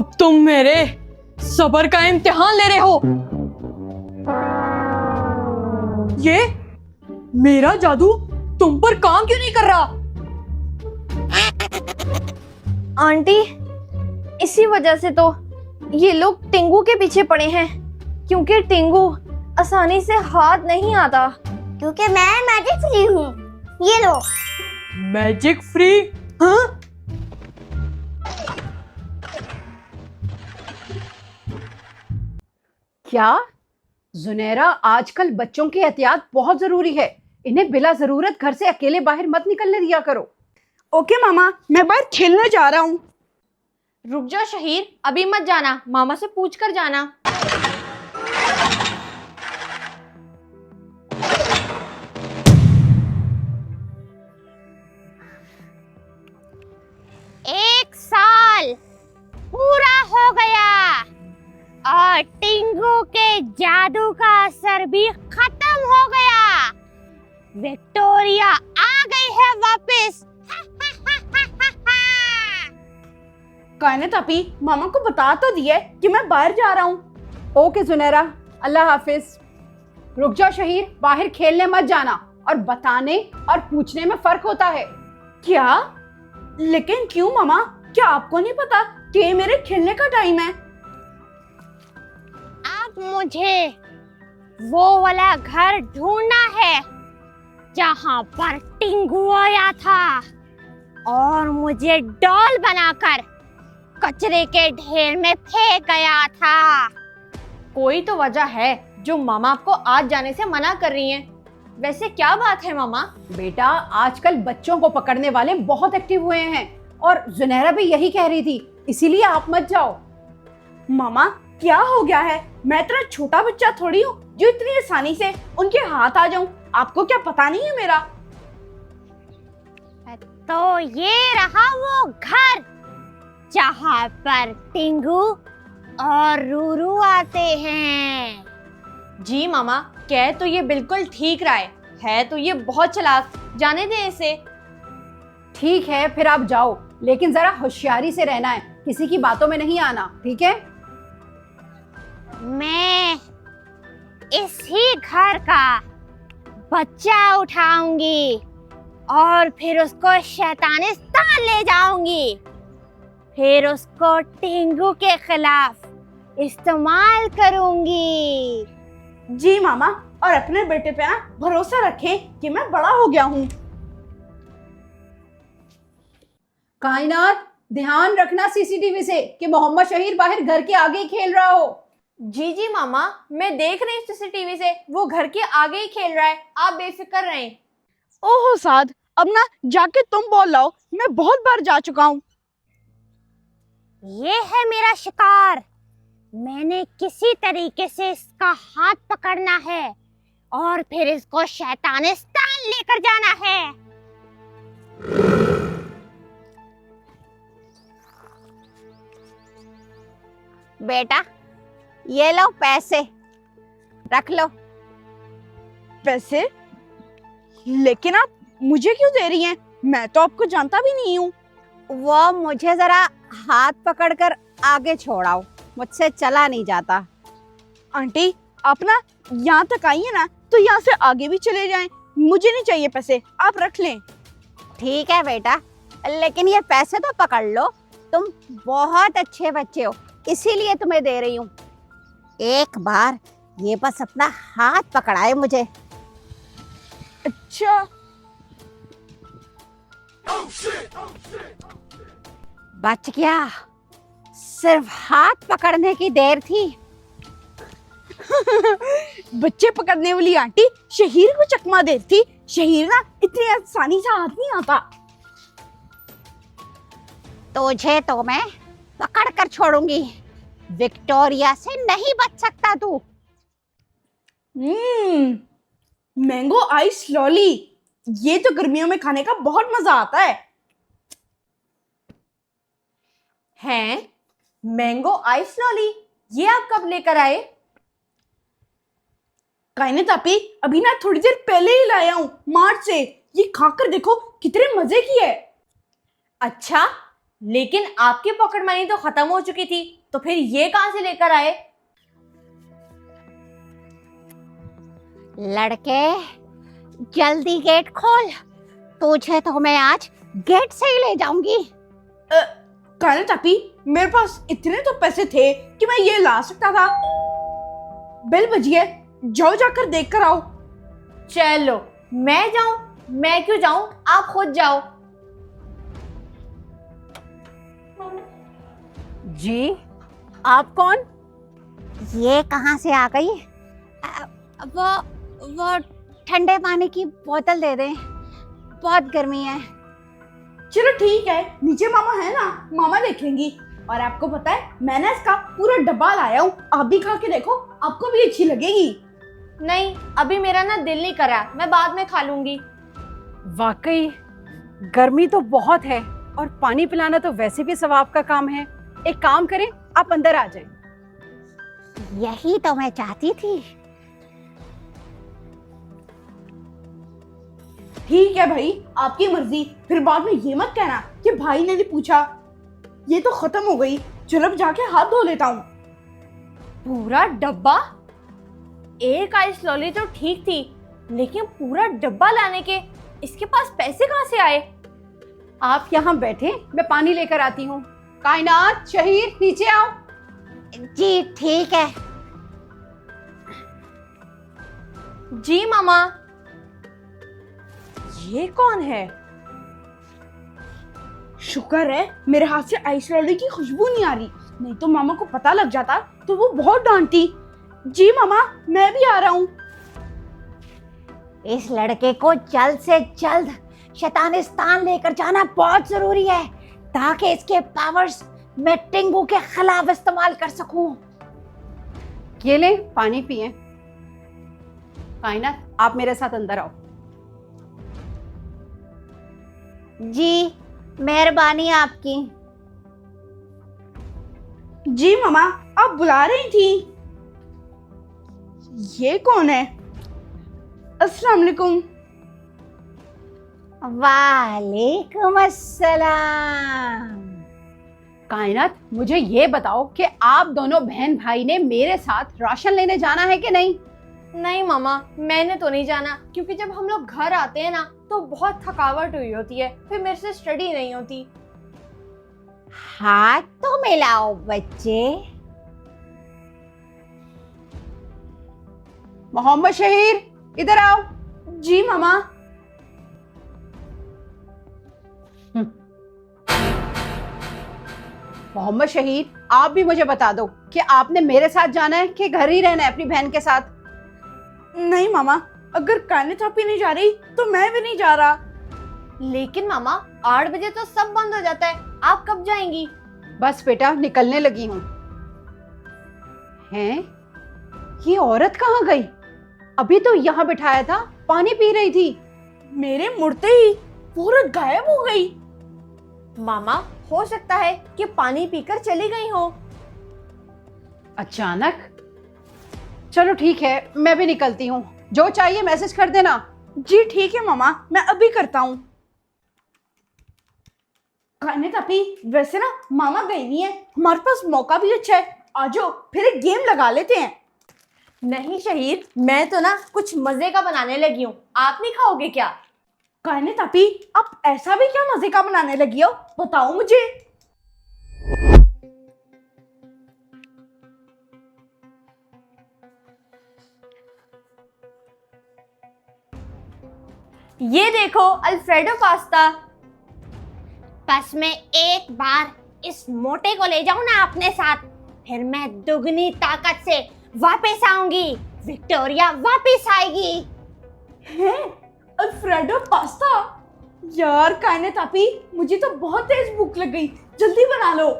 अब तुम मेरे सब्र का इम्तिहान ले रहे हो। ये मेरा जादू तुम पर काम क्यों नहीं कर रहा? आंटी, इसी वजह से तो ये लोग टिंगू के पीछे पड़े हैं, क्योंकि टिंगू आसानी से हाथ नहीं आता। क्योंकि मैं मैजिक फ्री हूँ। ये लो। Magic free? हाँ? क्या जुनैरा, आजकल बच्चों की एहतियात बहुत जरूरी है। इन्हें बिला जरूरत घर से अकेले बाहर मत निकलने दिया करो। ओके मामा, मैं बाहर खेलने जा रहा हूँ। रुक जाओ शहीर, अभी मत जाना, मामा से पूछ कर जाना। एक साल पूरा हो गया और टिंगू के जादू का असर भी खत्म हो गया। विक्टोरिया आ गई है वापस। कायनात अपी, मामा को बता तो दिया कि मैं बाहर जा रहा हूँ। ओके जुनैरा, अल्लाह हाफिज। रुक जाओ शहीर, बाहर खेलने मत जाना। और बताने और पूछने में फर्क होता है। क्या? लेकिन क्यों मामा? क्या आपको नहीं पता कि ये मेरे खेलने का टाइम है? अब मुझे वो वाला घर ढूंढना है जहाँ पर टिंगू आया था और मुझे डॉल बनाकर कचरे के ढेर में फेंक गया था। कोई तो वजह है जो मामा आपको आज जाने से मना कर रही हैं। वैसे क्या बात है मामा? बेटा, आजकल बच्चों को पकड़ने वाले बहुत एक्टिव हुए हैं और जुनैरा भी यही कह रही थी, इसीलिए आप मत जाओ। मामा, क्या हो गया है? मैं इतना छोटा बच्चा थोड़ी हूँ जो इतनी आसानी से उनके हाथ आ जाऊं। आपको क्या पता नहीं है मेरा? तो ये रहा वो घर जहाँ पर टिंगू और रूरू आते हैं। जी मामा, कह तो ये बिल्कुल ठीक रहा है तो ये बहुत चालाक। जाने दे इसे। ठीक है, फिर आप जाओ, लेकिन जरा होशियारी से रहना है, किसी की बातों में नहीं आना, ठीक है? मैं इसी घर का बच्चा उठाऊंगी और फिर उसको शैतानिस्तान ले जाऊंगी। फिर उसको टिंगू के खिलाफ इस्तेमाल करूंगी। जी मामा, और अपने बेटे पे ना भरोसा रखें कि मैं बड़ा हो गया हूँ। कायनात, ध्यान रखना सीसीटीवी से कि मोहम्मद शहीर बाहर घर के आगे ही खेल रहा हो। जी जी मामा, मैं देख रही हूँ सीसीटीवी से, वो घर के आगे ही खेल रहा है, आप बेफिक्र रहें। ओहो साद, अब ना जाके तुम बोल लाओ, मैं बहुत बार जा चुका हूँ। ये है मेरा शिकार। मैंने किसी तरीके से इसका हाथ पकड़ना है और फिर इसको शैतानिस्तान लेकर जाना है। बेटा, ये लो पैसे, रख लो। पैसे? लेकिन आप मुझे क्यों दे रही हैं? मैं तो आपको जानता भी नहीं हूँ। वो मुझे जरा हाथ पकड़कर आगे छोड़ाओ, मुझसे चला नहीं जाता। आंटी, आप ना यहाँ तक आई है ना, तो यहाँ से आगे भी चले जाएं। मुझे नहीं चाहिए पैसे, आप रख लें। ठीक है बेटा, लेकिन ये पैसे तो पकड़ लो। तुम बहुत अच्छे बच्चे हो, इसीलिए तुम्हें दे रही हूँ। एक बार ये बस अपना हाथ पकड़ाए मुझे। अच्छा। बच गया, सिर्फ हाथ पकड़ने की देर थी। बच्चे पकड़ने वाली आंटी शहीर को चकमा देती। शहीर ना इतनी आसानी से हाथ नहीं आता। तुझे तो मैं पकड़ कर छोड़ूंगी, विक्टोरिया से नहीं बच सकता तू। मैंगो आइस लॉली, ये तो गर्मियों में खाने का बहुत मजा आता है। हैं? मैंगो आइस लॉली, ये आप कब लेकर आए? कायनात अपी, अभी ना थोड़ी देर पहले ही लाया हूँ मार्च से। ये खाकर देखो कितने मजे की है। अच्छा, लेकिन आपकी पॉकेट मनी तो खत्म हो चुकी थी, तो फिर ये कहां से लेकर आए? लड़के जल्दी गेट खोल, तुझे तो मैं आज गेट से ही ले जाऊंगी। काने तापी, मेरे पास इतने तो पैसे थे कि मैं ये ला सकता था। बेल बजी है, जाओ जाकर देख कर आओ। चलो, मैं जाऊं? मैं क्यों जाऊं, आप खुद जाओ। जी, आप कौन? ये कहाँ से आ गई? वो ठंडे पानी की बोतल दे दें, बहुत गर्मी है। चलो ठीक है, नीचे मामा है ना, मामा देख लेंगी। और आपको पता है, मैंने इसका पूरा डब्बा लाया हूँ, आप भी खा के देखो, आपको भी अच्छी लगेगी। नहीं, अभी मेरा ना दिल नहीं करा, मैं बाद में खा लूंगी। वाकई गर्मी तो बहुत है और पानी पिलाना तो वैसे भी सवाब का काम है। एक काम करें, आप अंदर आ जाएं। यही तो मैं चाहती थी। ठीक है भाई, आपकी मर्जी। फिर बाद में ये मत कहना कि भाई ने नहीं पूछा। ये तो खत्म हो गई, चलो अब जाके हाथ धो लेता हूँ। पूरा डब्बा? एक आइस लॉली तो ठीक थी, लेकिन पूरा डब्बा लाने के इसके पास पैसे कहाँ से आए? आप यहाँ बैठे, मैं पानी लेकर आती हूँ। कायनात, शहीर, नीचे आओ। जी ठीक है। जी मामा। ये कौन है? शुक्र है मेरे हाथ से आइस लॉली की खुशबू नहीं आ रही, नहीं तो मामा को पता लग जाता तो वो बहुत डांटती। जी मामा, मैं भी आ रहा हूँ। इस लड़के को जल्द से जल्द शैतानिस्तान लेकर जाना बहुत जरूरी है, ताकि इसके पावर्स मैं टिंगू के खिलाफ इस्तेमाल कर सकूं। ये ले, पानी पिए। कायनात, आप मेरे साथ अंदर आओ। जी, मेहरबानी आपकी। जी मामा, आप बुला रही थी। ये कौन है? अस्सलाम वालेकुम। वालेकुम अस्सलाम। कायनात, मुझे ये बताओ कि आप दोनों बहन भाई ने मेरे साथ राशन लेने जाना है कि नहीं? नहीं मामा, मैंने तो नहीं जाना, क्योंकि जब हम लोग घर आते हैं ना तो बहुत थकावट हुई होती है, फिर मेरे से स्टडी नहीं होती। हाथ तो मिलाओ बच्चे। मोहम्मद शहीर, इधर आओ। जी मामा। मोहम्मद शहीर, आप भी मुझे बता दो कि आपने मेरे साथ जाना है कि घर ही रहना है अपनी बहन के साथ? नहीं मामा, अगर काने थापी नहीं जा रही तो मैं भी नहीं जा रहा। लेकिन मामा, 8 बजे तो सब बंद हो जाता है, आप कब जाएंगी? बस बेटा, निकलने लगी हूँ। हैं? ये औरत कहाँ गई? अभी तो यहाँ बिठाया था, पानी पी रही थी। मेरे मुड़ते ही पूरा गायब हो गई। मामा, हो सकता है कि पानी पीकर चली गई हो। अचानक? चलो ठीक है, मैं भी निकलती हूँ। जो चाहिए मैसेज कर देना। जी ठीक है मामा, मैं अभी करता हूँ। काने तापी, वैसे ना मामा गई नहीं है, हमारे पास मौका भी अच्छा है। आजो फिर एक गेम लगा लेते हैं। नहीं शहीर, मैं तो ना कुछ मजे का बनाने लगी हूँ, आप नहीं खाओगे क्या? काने तापी, आप ऐसा भी क्या मजे का बनाने लगी हो, बताओ मुझे। ये देखो, अल्फ्रेडो पास्ता। बस मैं एक बार इस मोटे को ले जाऊं ना अपने साथ, फिर मैं दुगनी ताकत से वापस आऊंगी, विक्टोरिया वापस आएगी। हैं? Alfredo pasta? यार काने तापी, मुझे तो बहुत तेज भूख लग गई, जल्दी बना लो।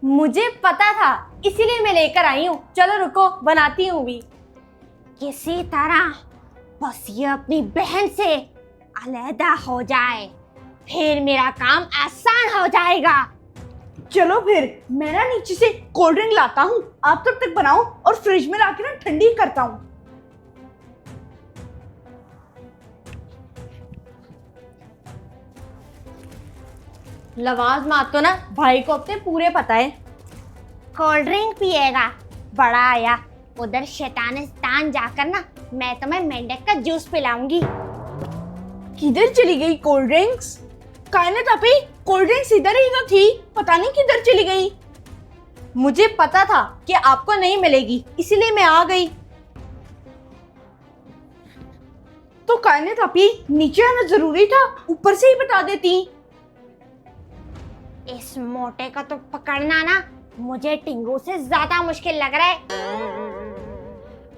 मुझे पता था, इसीलिए मैं लेकर आई हूँ। चलो रुको, बनाती हूँ भी। किसी तरह बस ये अपनी बहन से अलहदा हो जाए, फिर मेरा काम आसान हो जाएगा। चलो फिर, मैं ना नीचे से कोल्ड ड्रिंक लाता हूँ, आप तब तक बनाओ और फ्रिज में लाके ना ठंडी करता हूँ। लवाजमात तो ना भाई को अपने पूरे पता है। कोल्ड ड्रिंक पिएगा बड़ा आया। उधर शैतानिस्तान जाकर ना मैं तुम्हें मेंढक का जूस पिलाऊंगी। किधर चली गई कोल्ड ड्रिंक्स? कायनात अपी, कोल्ड ड्रिंक्स इधर ही तो थी, पता नहीं किधर चली गई। मुझे पता था कि आपको नहीं मिलेगी, इसीलिए मैं आ गई। तो कायनात अपी, नीचे आना जरूरी था, ऊपर से ही बता देती। इस मोटे का तो पकड़ना ना मुझे टिंगू से ज्यादा मुश्किल लग रहा है।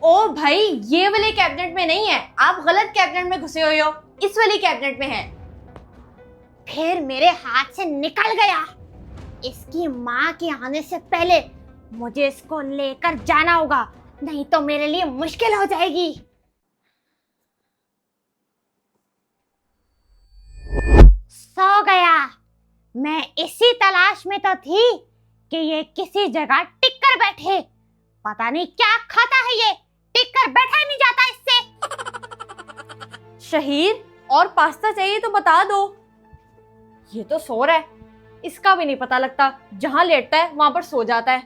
ओ भाई, ये वाले कैबिनेट में नहीं है, आप गलत कैबिनेट में घुसे हुए हो, इस वाली कैबिनेट में है। फिर मेरे हाथ से निकल गया। इसकी माँ के आने से पहले मुझे इसको लेकर जाना होगा, नहीं तो मेरे लिए मुश्किल हो जाएगी। सो गया। मैं इसी तलाश में तो थी कि ये किसी जगह टिक कर बैठे। पता नहीं क्या खाता है ये, टिक कर बैठा ही नहीं जाता इससे। शहीर, और पास्ता चाहिए तो बता दो। ये तो सो रहा है, इसका भी नहीं पता लगता, जहां लेटता है वहां पर सो जाता है।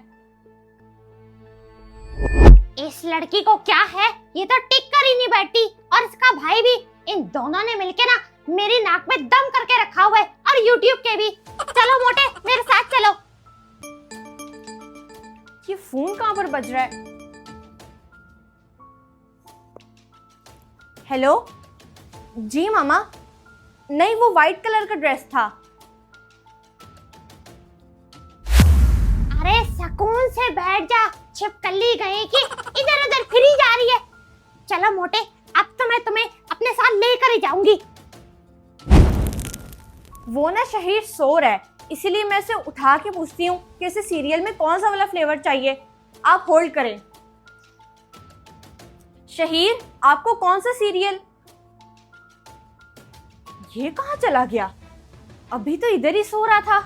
इस लड़की को क्या है, ये तो टिक कर ही नहीं बैठती, और इसका भाई भी। इन दोनों ने मिलके ना मेरी नाक में दम करके रखा हुआ है, और यूट्यूब के भी। चलो मोटे, मेरे साथ चलो। ये फोन कहां पर बज रहा है? हेलो जी मामा। नहीं, वो व्हाइट कलर का ड्रेस था। अरे सुकून से बैठ जा, छिपकली गई कि इधर उधर फिरी जा रही है। चलो मोटे, अब तो मैं तुम्हें अपने साथ लेकर ही जाऊंगी। वो ना शहीर सो रहा है, इसीलिए मैं इसे उठा के पूछती हूँ कि इसे सीरियल में कौन सा वाला फ्लेवर चाहिए। आप होल्ड करें। शहीर, आपको कौन सा सीरियल? ये कहाँ चला गया? अभी तो इधर ही सो रहा था।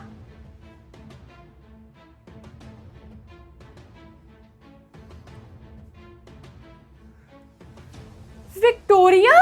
विक्टोरिया?